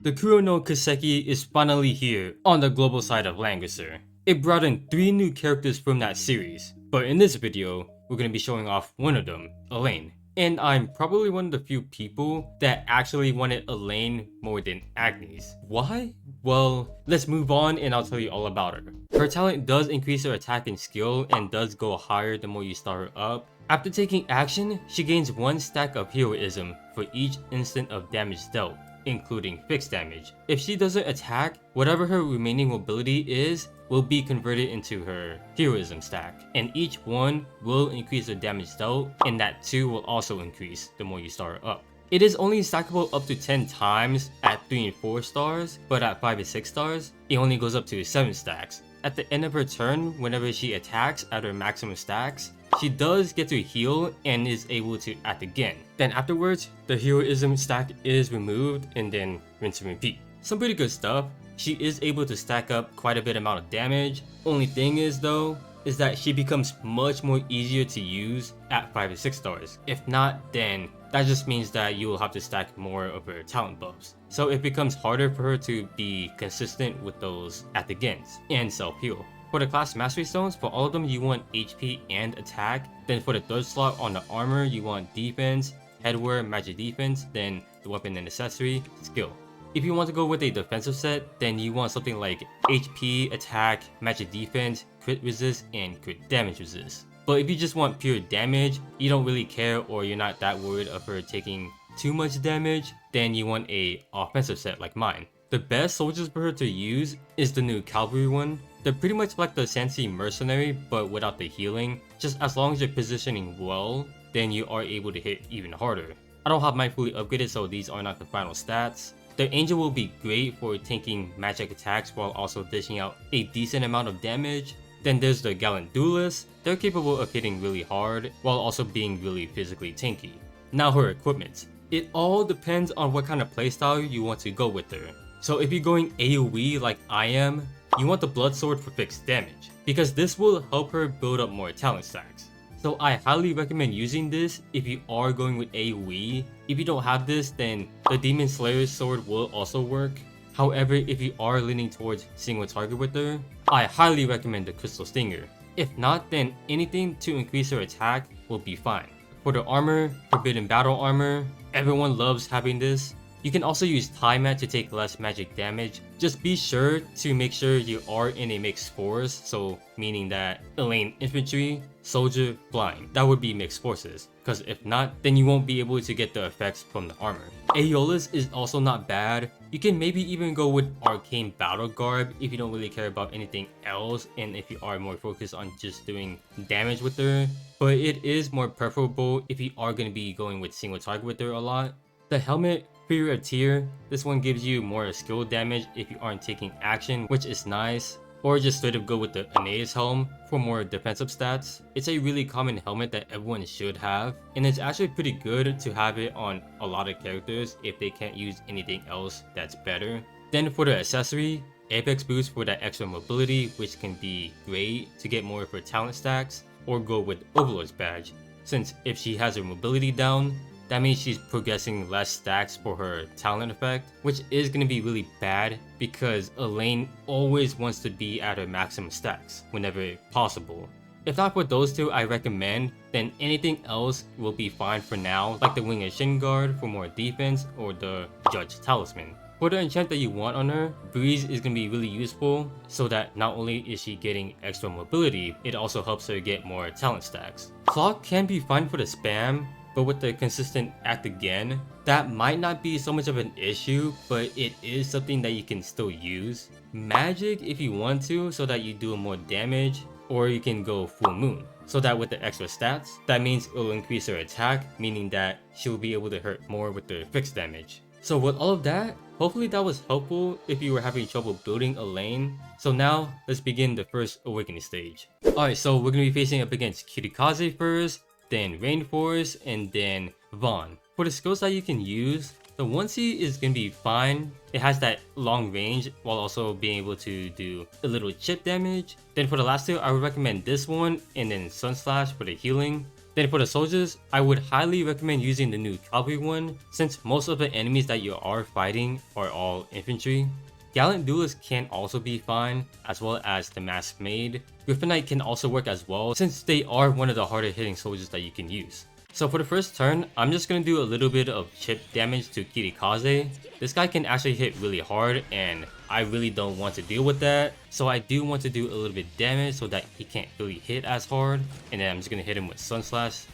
The Kuro no Kiseki is finally here on the global side of Langrisser. It brought in 3 new characters from that series, but in this video, we're going to be showing off one of them, Elaine. And I'm probably one of the few people that actually wanted Elaine more than Agnes. Why? Well, let's move on and I'll tell you all about her. Her talent does increase her attack and skill and does go higher the more you start her up. After taking action, she gains 1 stack of heroism for each instant of damage dealt, including fixed damage. If she doesn't attack, whatever her remaining mobility is will be converted into her heroism stack, and each one will increase the damage dealt, and that too will also increase the more you start her up. It is only stackable up to 10 times at 3 and 4 stars, but at 5 and 6 stars, it only goes up to 7 stacks. At the end of her turn, whenever she attacks at her maximum stacks, she does get to heal and is able to act again. Then afterwards, the heroism stack is removed and then rinse and repeat. Some pretty good stuff. She is able to stack up quite a bit amount of damage. Only thing is though, is that she becomes much more easier to use at 5 and 6 stars. If not, then that just means that you will have to stack more of her talent buffs. So it becomes harder for her to be consistent with those at the gens and self-heal. For the class mastery stones, for all of them you want HP and attack. Then for the 3rd slot on the armor, you want defense, headwear, magic defense, then the weapon and accessory, skill. If you want to go with a defensive set, then you want something like HP, attack, magic defense, crit resist, and crit damage resist. But if you just want pure damage, you don't really care or you're not that worried of her taking too much damage, then you want a offensive set like mine. The best soldiers for her to use is the new cavalry one. They're pretty much like the Sensi mercenary but without the healing. Just as long as you're positioning well, then you are able to hit even harder. I don't have mine fully upgraded, so these are not the final stats. The angel will be great for tanking magic attacks while also dishing out a decent amount of damage. Then there's the gallant duelist. They're capable of hitting really hard while also being really physically tanky. Now her equipment. It all depends on what kind of playstyle you want to go with her. So if you're going AoE like I am, you want the blood sword for fixed damage, because this will help her build up more talent stacks. So I highly recommend using this if you are going with AoE. If you don't have this, then the Demon Slayer's sword will also work. However, if you are leaning towards single target with her, I highly recommend the Crystal Stinger. If not, then anything to increase her attack will be fine. For the armor, Forbidden Battle Armor, everyone loves having this. You can also use Time Mat to take less magic damage. Just be sure to make sure you are in a mixed force, so meaning that Elaine infantry, soldier, flying. That would be mixed forces, because if not, then you won't be able to get the effects from the armor. Aeolus is also not bad. You can maybe even go with Arcane Battle Garb if you don't really care about anything else and if you are more focused on just doing damage with her. But it is more preferable if you are going to be going with single target with her a lot. The helmet, superior tier, this one gives you more skill damage if you aren't taking action, which is nice. Or just straight up go with the Aeneas helm for more defensive stats. It's a really common helmet that everyone should have, and it's actually pretty good to have it on a lot of characters if they can't use anything else that's better. Then for the accessory, Apex Boost for that extra mobility, which can be great to get more of her talent stacks, or go with Overlord's badge, since if she has her mobility down, that means she's progressing less stacks for her talent effect, which is going to be really bad because Elaine always wants to be at her maximum stacks whenever possible. If not for those two I recommend, then anything else will be fine for now, like the Winged Shin Guard for more defense or the Judge Talisman. For the enchant that you want on her, Breeze is going to be really useful so that not only is she getting extra mobility, it also helps her get more talent stacks. Clock can be fine for the spam, but with the consistent act again, that might not be so much of an issue, but it is something that you can still use. Magic if you want to, so that you do more damage, or you can go full moon. So that with the extra stats, that means it will increase her attack, meaning that she will be able to hurt more with the fixed damage. So with all of that, hopefully that was helpful if you were having trouble building Elaine. So now, let's begin the first awakening stage. Alright, so we're going to be facing up against Kirikaze first, then Rainforest, and then Vaughn. For the skills that you can use, the 1C is going to be fine. It has that long range while also being able to do a little chip damage. Then for the last two, I would recommend this one and then Sun Slash for the healing. Then for the soldiers, I would highly recommend using the new cavalry one, since most of the enemies that you are fighting are all infantry. Gallant Duelist can also be fine, as well as the Masked Maid. Griffinite can also work as well, since they are one of the harder hitting soldiers that you can use. So for the first turn, I'm just going to do a little bit of chip damage to Kirikaze. This guy can actually hit really hard, and I really don't want to deal with that. So I do want to do a little bit damage so that he can't really hit as hard. And then I'm just going to hit him with Sun Slash.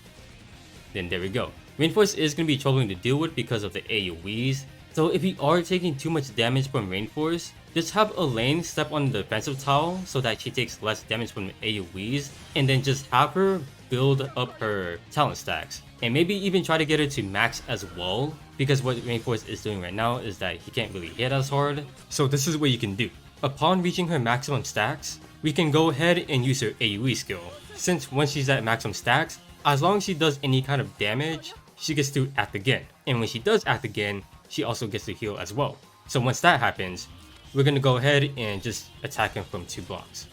Then there we go. Reinforce is going to be troubling to deal with because of the AoEs. So if you are taking too much damage from Reinforce, just have Elaine step on the defensive tile so that she takes less damage from AoEs, and then just have her build up her talent stacks. And maybe even try to get her to max as well, because what Reinforce is doing right now is that he can't really hit as hard. So this is what you can do. Upon reaching her maximum stacks, we can go ahead and use her AoE skill. Since once she's at maximum stacks, as long as she does any kind of damage, she gets to act again. And when she does act again, she also gets to heal as well. So once that happens, we're going to go ahead and just attack him from 2 blocks.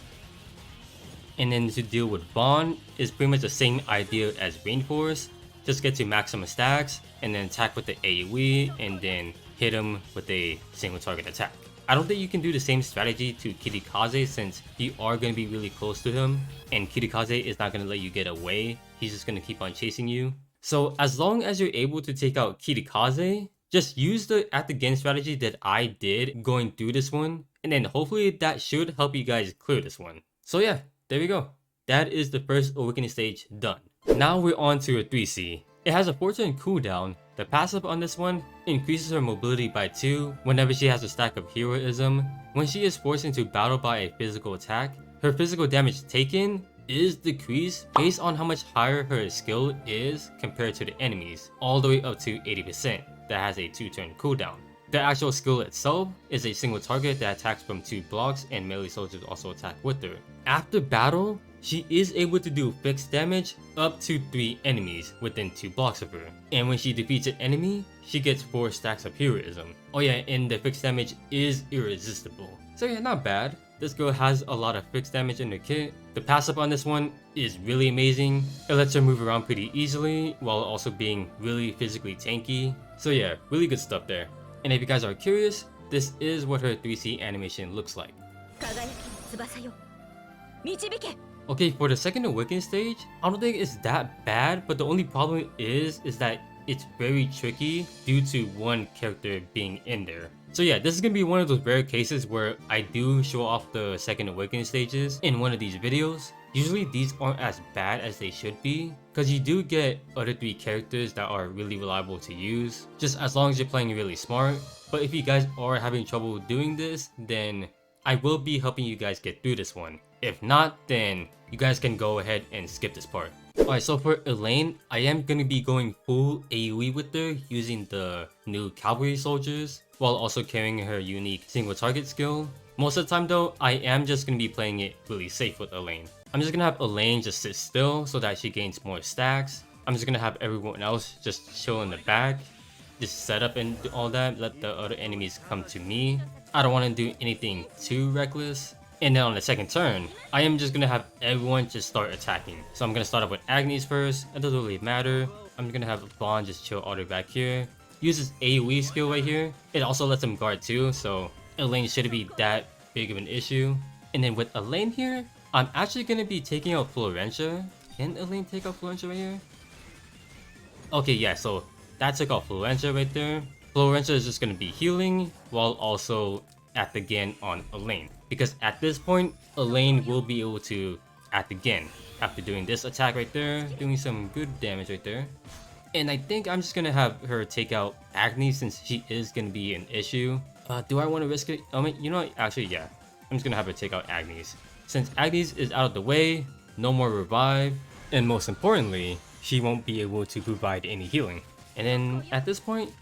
And then to deal with Bond is pretty much the same idea as Reinforce. Just get to maximum stacks and then attack with the AoE and then hit him with a single target attack. I don't think you can do the same strategy to Kirikaze since you are going to be really close to him, and Kirikaze is not going to let you get away. He's just going to keep on chasing you. So as long as you're able to take out Kirikaze, just use the act again strategy that I did going through this one, and then hopefully that should help you guys clear this one. So yeah, there we go. That is the first awakening stage done. Now we're on to a 3C. It has a 4-turn cooldown. The passive on this one increases her mobility by 2 whenever she has a stack of heroism. When she is forced into battle by a physical attack, her physical damage taken is decreased based on how much higher her skill is compared to the enemies, all the way up to 80%. That has a 2-turn cooldown. The actual skill itself is a single target that attacks from 2 blocks, and melee soldiers also attack with her. After battle, she is able to do fixed damage up to 3 enemies within 2 blocks of her. And when she defeats an enemy, she gets 4 stacks of heroism. Oh yeah, and the fixed damage is irresistible. So yeah, not bad. This girl has a lot of fixed damage in her kit. The passive on this one is really amazing. It lets her move around pretty easily while also being really physically tanky. So yeah, really good stuff there. And if you guys are curious, this is what her 3C animation looks like. Okay, for the second awakening stage, I don't think it's that bad, but the only problem is that it's very tricky due to one character being in there. So yeah, this is gonna be one of those rare cases where I do show off the second awakening stages in one of these videos. Usually these aren't as bad as they should be, because you do get other 3 characters that are really reliable to use, just as long as you're playing really smart. But if you guys are having trouble doing this, then I will be helping you guys get through this one. If not, then you guys can go ahead and skip this part. Alright, so for Elaine, I am going to be going full AoE with her using the new cavalry soldiers, while also carrying her unique single target skill. Most of the time though, I am just going to be playing it really safe with Elaine. I'm just going to have Elaine just sit still so that she gains more stacks. I'm just going to have everyone else just chill in the back, just set up and do all that, let the other enemies come to me. I don't want to do anything too reckless. And then on the second turn, I am just going to have everyone just start attacking. So I'm going to start off with Agnes first. It doesn't really matter. I'm going to have Bond just chill all the way back here. Use his AoE skill right here. It also lets him guard too, so Elaine shouldn't be that big of an issue. And then with Elaine here, I'm actually going to be taking out Florentia. Can Elaine take out Florentia right here? Okay, yeah, so that took out Florentia right there. Florentia is just going to be healing while also act again on Elaine. Because at this point, Elaine will be able to act again after doing this attack right there, doing some good damage right there. And I think I'm just going to have her take out Agnes since she is going to be an issue. Do I want to risk it? I mean, you know what? Actually, yeah. I'm just going to have her take out Agnes. Since Agnes is out of the way, no more revive, and most importantly, she won't be able to provide any healing. And then at this point,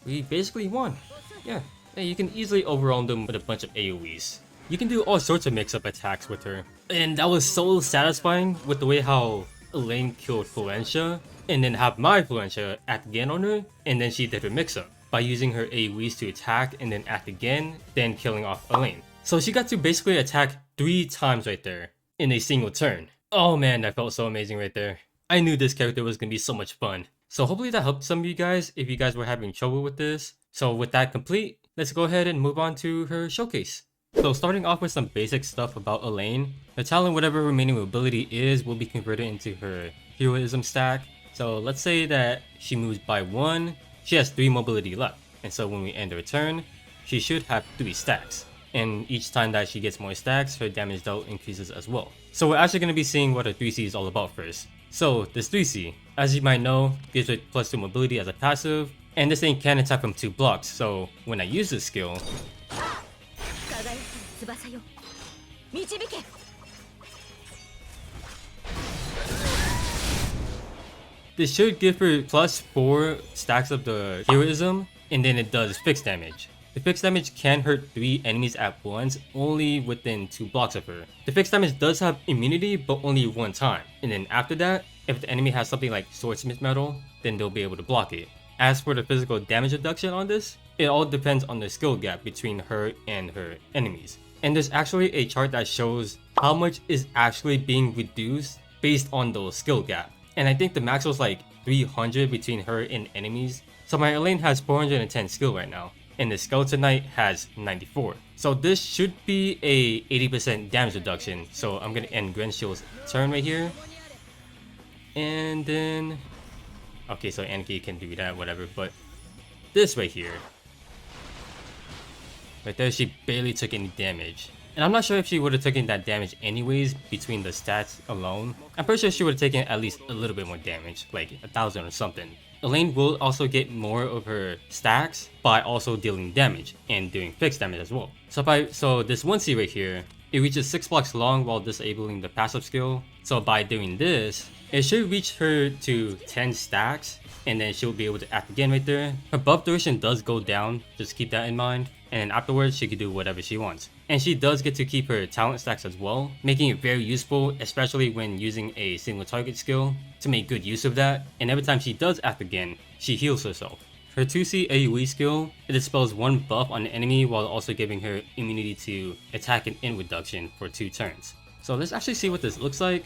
we basically won. Yeah, you can easily overwhelm them with a bunch of AoEs. You can do all sorts of mix-up attacks with her. And that was so satisfying with the way how Elaine killed Florentia, and then have my Florentia act again on her, and then she did her mix-up by using her AoEs to attack and then act again, then killing off Elaine. So she got to basically attack 3 times right there in a single turn. Oh man, that felt so amazing right there. I knew this character was gonna be so much fun. So hopefully that helped some of you guys if you guys were having trouble with this. So with that complete, let's go ahead and move on to her showcase. So starting off with some basic stuff about Elaine, her talent, whatever remaining mobility is, will be converted into her heroism stack. So let's say that she moves by 1, she has 3 mobility left. And so when we end her turn, she should have 3 stacks. And each time that she gets more stacks, her damage dealt increases as well. So we're actually going to be seeing what a 3C is all about first. So this 3C, as you might know, gives her +2 mobility as a passive, and this thing can attack from 2 blocks. So when I use this skill, this should give her +4 stacks of the heroism, and then it does fixed damage. The fixed damage can hurt 3 enemies at once, only within 2 blocks of her. The fixed damage does have immunity, but only 1 time. And then after that, if the enemy has something like Swordsmith Metal, then they'll be able to block it. As for the physical damage reduction on this, it all depends on the skill gap between her and her enemies. And there's actually a chart that shows how much is actually being reduced based on those skill gap. And I think the max was like 300 between her and enemies. So my Elaine has 410 skill right now, and the Skeleton Knight has 94. So this should be a 80% damage reduction. So I'm gonna end Grenshield's turn right here. And then, okay, so Aniki can do that, whatever, but this right here, right there, she barely took any damage. And I'm not sure if she would have taken that damage anyways between the stats alone. I'm pretty sure she would have taken at least a little bit more damage, like 1,000 or something. Elaine will also get more of her stacks by also dealing damage and doing fixed damage as well. So this 1C right here, it reaches 6 blocks long while disabling the passive skill. So by doing this, it should reach her to 10 stacks, and then she'll be able to act again right there. Her buff duration does go down, just keep that in mind. And then afterwards, she can do whatever she wants. And she does get to keep her talent stacks as well, making it very useful, especially when using a single target skill to make good use of that. And every time she does act again, she heals herself. Her 2C AoE skill, it dispels 1 buff on the enemy while also giving her immunity to attack and int reduction for 2 turns. So let's actually see what this looks like.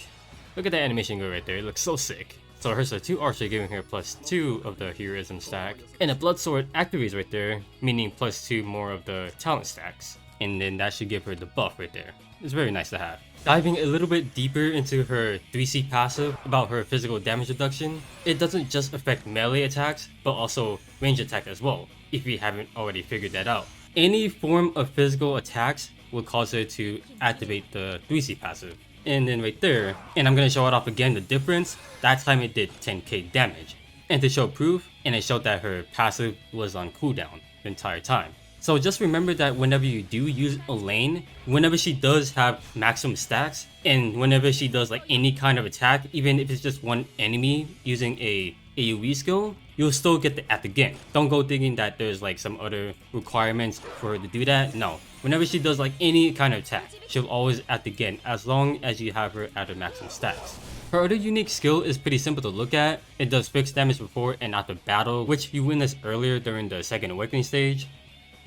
Look at that animation go right there, it looks so sick. So her 2 Archer giving her +2 of the heroism stack, and a Blood Sword activates right there, meaning +2 more of the talent stacks. And then that should give her the buff right there. It's very nice to have. Diving a little bit deeper into her 3C passive about her physical damage reduction, it doesn't just affect melee attacks, but also range attack as well, if you haven't already figured that out. Any form of physical attacks will cause her to activate the 3C passive. And then right there, and I'm gonna show it off again, the difference, that time it did 10k damage. And to show proof, and it showed that her passive was on cooldown the entire time. So just remember that whenever you do use Elaine, whenever she does have maximum stacks, and whenever she does like any kind of attack, even if it's just one enemy using a AoE skill, you'll still get the act again. Don't go thinking that there's like some other requirements for her to do that. No. Whenever she does like any kind of attack, she'll always act again as long as you have her at her maximum stats. Her other unique skill is pretty simple to look at. It does fixed damage before and after battle, which you witnessed earlier during the second awakening stage.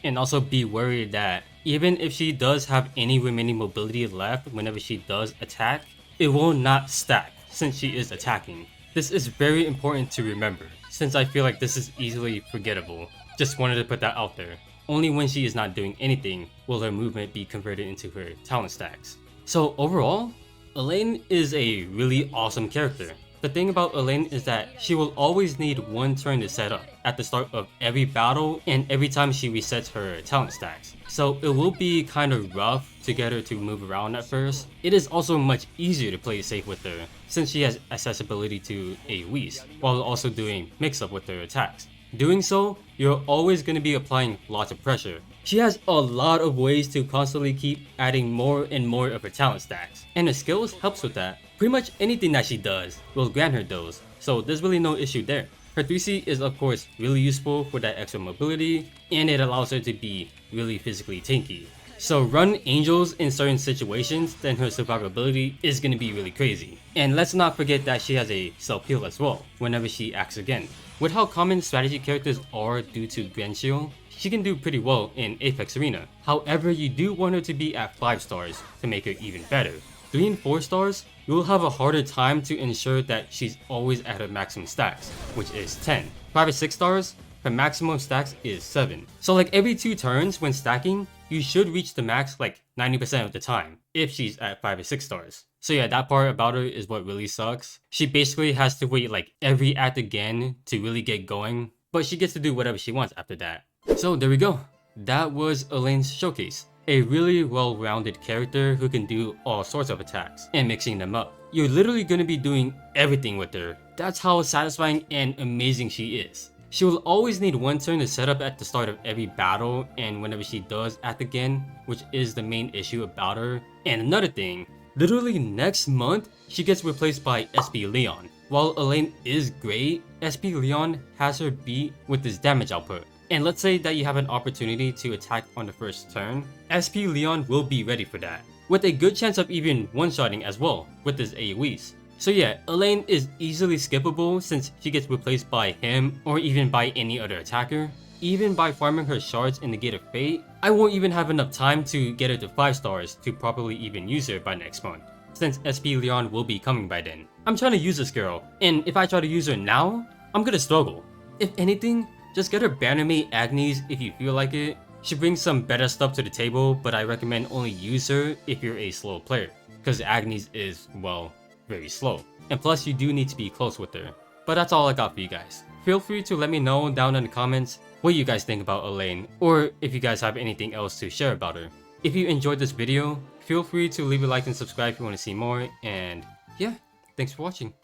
And also be worried that even if she does have any remaining mobility left whenever she does attack, it will not stack since she is attacking. This is very important to remember, since I feel like this is easily forgettable. Just wanted to put that out there. Only when she is not doing anything will her movement be converted into her talent stacks. So overall, Elaine is a really awesome character. The thing about Elaine is that she will always need 1 turn to set up at the start of every battle and every time she resets her talent stacks. So it will be kind of rough to get her to move around at first. It is also much easier to play safe with her since she has accessibility to AoEs while also doing mix up with her attacks. Doing so, you're always going to be applying lots of pressure. She has a lot of ways to constantly keep adding more and more of her talent stacks, and her skills helps with that. Pretty much anything that she does will grant her those, so there's really no issue there. Her 3C is of course really useful for that extra mobility, and it allows her to be really physically tanky. So run angels in certain situations, then her survivability is going to be really crazy. And let's not forget that she has a self-heal as well, whenever she acts again. With how common strategy characters are due to Grenchill, she can do pretty well in Apex Arena. However, you do want her to be at 5 stars to make her even better. 3 and 4 stars you'll have a harder time to ensure that she's always at her maximum stacks, which is 10. 5 or 6 stars, her maximum stacks is 7. So like every 2 turns when stacking, you should reach the max like 90% of the time, if she's at 5 or 6 stars. So yeah, that part about her is what really sucks. She basically has to wait like every act again to really get going, but she gets to do whatever she wants after that. So there we go. That was Elaine's showcase. A really well-rounded character who can do all sorts of attacks and mixing them up. You're literally going to be doing everything with her. That's how satisfying and amazing she is. She will always need one turn to set up at the start of every battle, and whenever she does act again, which is the main issue about her. And another thing, literally next month, she gets replaced by SP Leon. While Elaine is great, SP Leon has her beat with his damage output. And let's say that you have an opportunity to attack on the first turn, SP Leon will be ready for that, with a good chance of even one-shotting as well with his AoEs. So yeah, Elaine is easily skippable since she gets replaced by him or even by any other attacker. Even by farming her shards in the Gate of Fate, I won't even have enough time to get her to 5 stars to properly even use her by next month, since SP Leon will be coming by then. I'm trying to use this girl, and if I try to use her now, I'm gonna struggle. If anything, just get her Bannermate Agnes if you feel like it. She brings some better stuff to the table, but I recommend only use her if you're a slow player, because Agnes is, well, very slow. And plus you do need to be close with her. But that's all I got for you guys. Feel free to let me know down in the comments what you guys think about Elaine, or if you guys have anything else to share about her. If you enjoyed this video, feel free to leave a like and subscribe if you want to see more, and yeah, thanks for watching.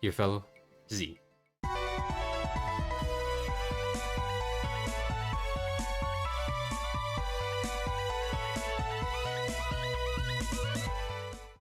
Your fellow Z.